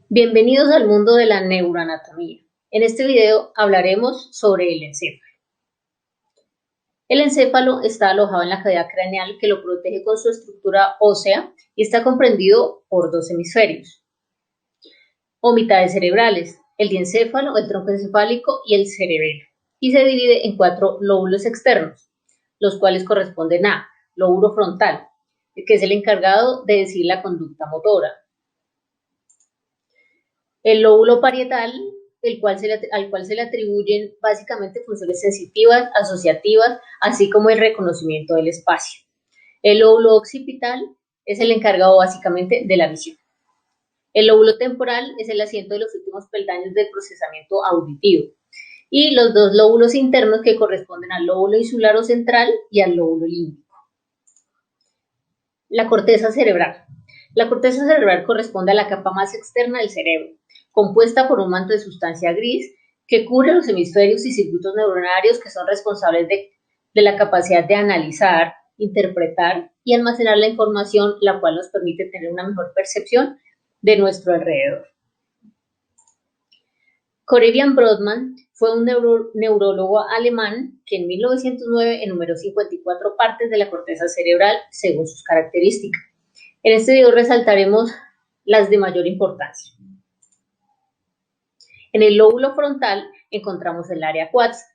Bienvenidos al mundo de la neuroanatomía. En este video hablaremos sobre el encéfalo. El encéfalo está alojado en la cavidad craneal que lo protege con su estructura ósea y está comprendido por dos hemisferios o mitades cerebrales, el diencéfalo, el tronco encefálico y el cerebelo, y se divide en 4 lóbulos externos, los cuales corresponden a lóbulo frontal, que es el encargado de decidir la conducta motora, el lóbulo parietal, al cual se le atribuyen básicamente funciones sensitivas, asociativas, así como el reconocimiento del espacio. El lóbulo occipital es el encargado básicamente de la visión. El lóbulo temporal es el asiento de los últimos peldaños del procesamiento auditivo. Y los dos lóbulos internos que corresponden al lóbulo insular o central y al lóbulo límbico. La corteza cerebral. La corteza cerebral corresponde a la capa más externa del cerebro, compuesta por un manto de sustancia gris que cubre los hemisferios y circuitos neuronarios que son responsables de la capacidad de analizar, interpretar y almacenar la información, la cual nos permite tener una mejor percepción de nuestro alrededor. Corey Brodmann fue un neurólogo alemán que en 1909 enumeró 54 partes de la corteza cerebral según sus características. En este video resaltaremos las de mayor importancia. En el lóbulo frontal encontramos el área quads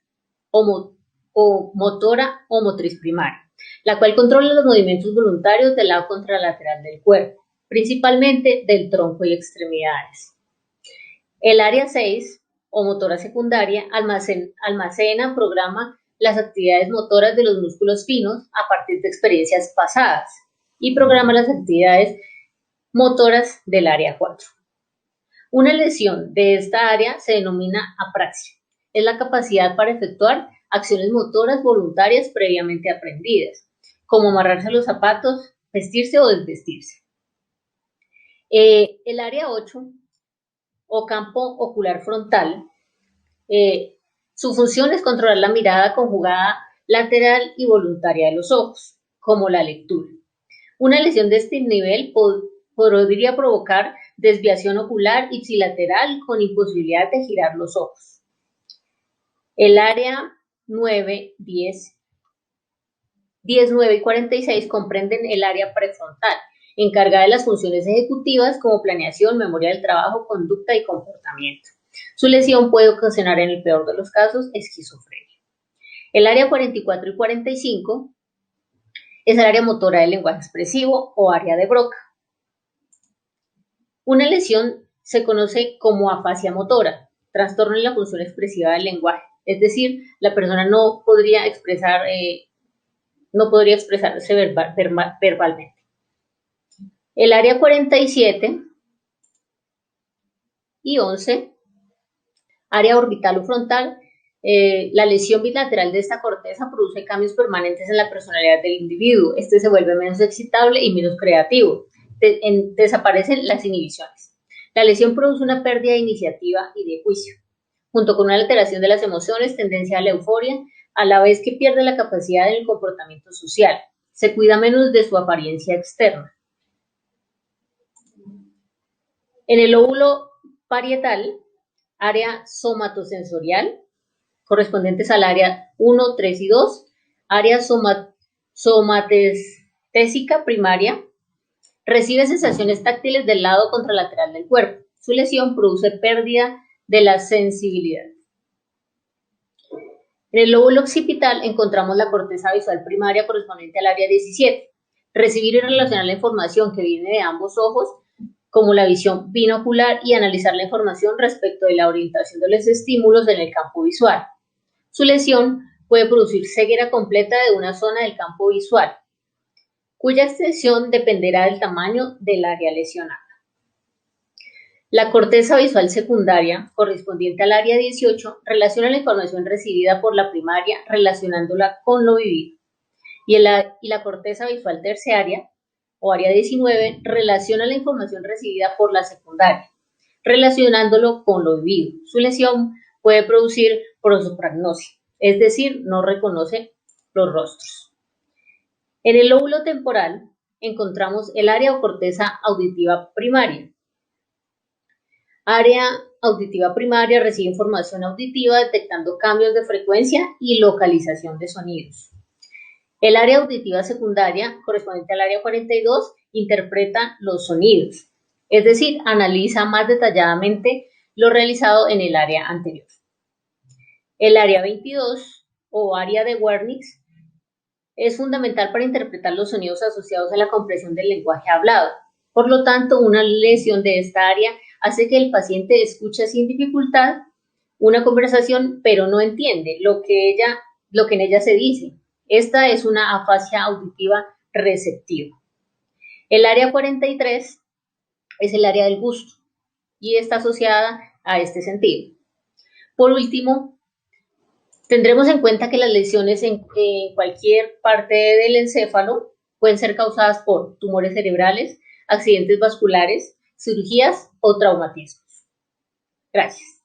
o motora o motriz primaria, la cual controla los movimientos voluntarios del lado contralateral del cuerpo, principalmente del tronco y extremidades. El área 6 o motora secundaria almacena, programa las actividades motoras de los músculos finos a partir de experiencias pasadas y programa las actividades motoras del área 4. Una lesión de esta área se denomina apraxia. Es la capacidad para efectuar acciones motoras voluntarias previamente aprendidas, como amarrarse los zapatos, vestirse o desvestirse. El área 8 o campo ocular frontal, su función es controlar la mirada conjugada lateral y voluntaria de los ojos, como la lectura. Una lesión de este nivel podría provocar desviación ocular ipsilateral con imposibilidad de girar los ojos. El área 9, 10, 9 y 46 comprenden el área prefrontal, encargada de las funciones ejecutivas como planeación, memoria del trabajo, conducta y comportamiento. Su lesión puede ocasionar, en el peor de los casos, esquizofrenia. El área 44 y 45 es el área motora del lenguaje expresivo o área de Broca. Una lesión se conoce como afasia motora, trastorno en la función expresiva del lenguaje, es decir, la persona no podría expresarse verbalmente. El área 47 y 11, área orbital o frontal, la lesión bilateral de esta corteza produce cambios permanentes en la personalidad del individuo. Este se vuelve menos excitable y menos creativo. Desaparecen las inhibiciones. La lesión produce una pérdida de iniciativa y de juicio, junto con una alteración de las emociones, tendencia a la euforia, a la vez que pierde la capacidad del comportamiento social. Se cuida menos de su apariencia externa. En el lóbulo parietal, área somatosensorial, correspondientes al área 1, 3 y 2, área somatestésica primaria, recibe sensaciones táctiles del lado contralateral del cuerpo. Su lesión produce pérdida de la sensibilidad. En el lóbulo occipital encontramos la corteza visual primaria correspondiente al área 17. Recibir y relacionar la información que viene de ambos ojos, como la visión binocular, y analizar la información respecto de la orientación de los estímulos en el campo visual. Su lesión puede producir ceguera completa de una zona del campo visual, cuya extensión dependerá del tamaño del área lesionada. La corteza visual secundaria, correspondiente al área 18, relaciona la información recibida por la primaria relacionándola con lo vivido. Y la corteza visual terciaria, o área 19, relaciona la información recibida por la secundaria, relacionándolo con lo vivido. Su lesión puede producir prosopagnosia, es decir, no reconoce los rostros. En el lóbulo temporal encontramos el área o corteza auditiva primaria. Área auditiva primaria recibe información auditiva detectando cambios de frecuencia y localización de sonidos. El área auditiva secundaria, correspondiente al área 42, interpreta los sonidos, es decir, analiza más detalladamente lo realizado en el área anterior. El área 22 o área de Wernicke es fundamental para interpretar los sonidos asociados a la comprensión del lenguaje hablado. Por lo tanto, una lesión de esta área hace que el paciente escuche sin dificultad una conversación, pero no entiende lo que en ella se dice. Esta es una afasia auditiva receptiva. El área 43 es el área del gusto y está asociada a este sentido. Por último, tendremos en cuenta que las lesiones en cualquier parte del encéfalo pueden ser causadas por tumores cerebrales, accidentes vasculares, cirugías o traumatismos. Gracias.